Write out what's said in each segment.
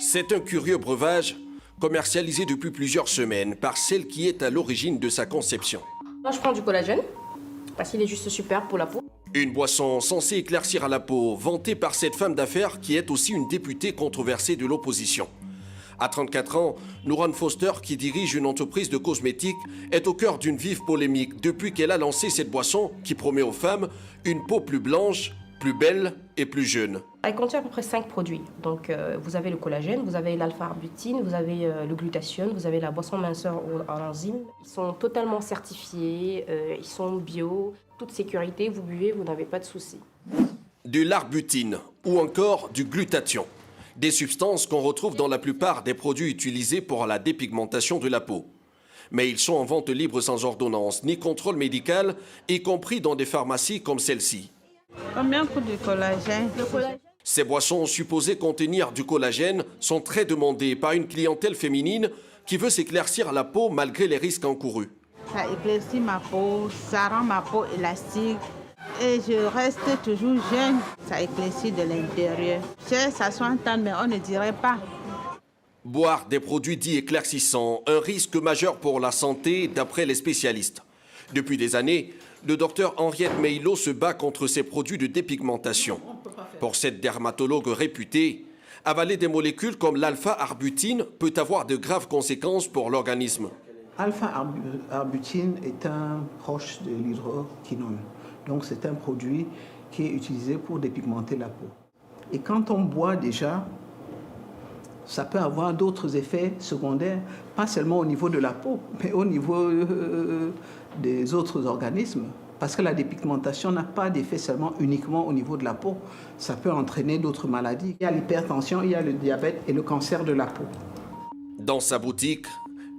C'est un curieux breuvage commercialisé depuis plusieurs semaines par celle qui est à l'origine de sa conception. Moi, je prends du collagène parce qu'il est juste super pour la peau. Une boisson censée éclaircir à la peau, vantée par cette femme d'affaires qui est aussi une députée controversée de l'opposition. À 34 ans, Nouran Foster, qui dirige une entreprise de cosmétiques, est au cœur d'une vive polémique depuis qu'elle a lancé cette boisson qui promet aux femmes une peau plus blanche, plus belle et plus jeune. Elle contient à peu près 5 produits. Donc, vous avez le collagène, vous avez l'alpha-arbutéine, vous avez le glutathione, vous avez la boisson minceur en enzymes. Ils sont totalement certifiés, ils sont bio, toute sécurité, vous buvez, vous n'avez pas de soucis. De l'arbutine ou encore du glutathion. Des substances qu'on retrouve dans la plupart des produits utilisés pour la dépigmentation de la peau. Mais ils sont en vente libre sans ordonnance ni contrôle médical, y compris dans des pharmacies comme celle-ci. Combien coûte du collagène? Ces boissons supposées contenir du collagène sont très demandées par une clientèle féminine qui veut s'éclaircir la peau malgré les risques encourus. Ça éclaircit ma peau, ça rend ma peau élastique et je reste toujours jeune. Ça éclaircit de l'intérieur. Ça 60 ans, mais on ne dirait pas. Boire des produits dits éclaircissants, un risque majeur pour la santé d'après les spécialistes. Depuis des années, le docteur Henriette Meillot se bat contre ces produits de dépigmentation. Pour cette dermatologue réputée, avaler des molécules comme l'alpha-arbutéine peut avoir de graves conséquences pour l'organisme. Alpha-arbutéine est un proche de l'hydroquinone. Donc c'est un produit qui est utilisé pour dépigmenter la peau. Et quand on boit déjà, ça peut avoir d'autres effets secondaires, pas seulement au niveau de la peau, mais au niveau des autres organismes. Parce que la dépigmentation n'a pas d'effet seulement uniquement au niveau de la peau. Ça peut entraîner d'autres maladies. Il y a l'hypertension, il y a le diabète et le cancer de la peau. Dans sa boutique,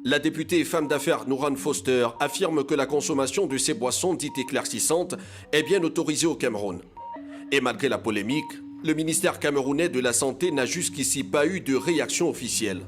la députée et femme d'affaires Nouran Foster affirme que la consommation de ces boissons dites éclaircissantes est bien autorisée au Cameroun. Et malgré la polémique, le ministère camerounais de la Santé n'a jusqu'ici pas eu de réaction officielle.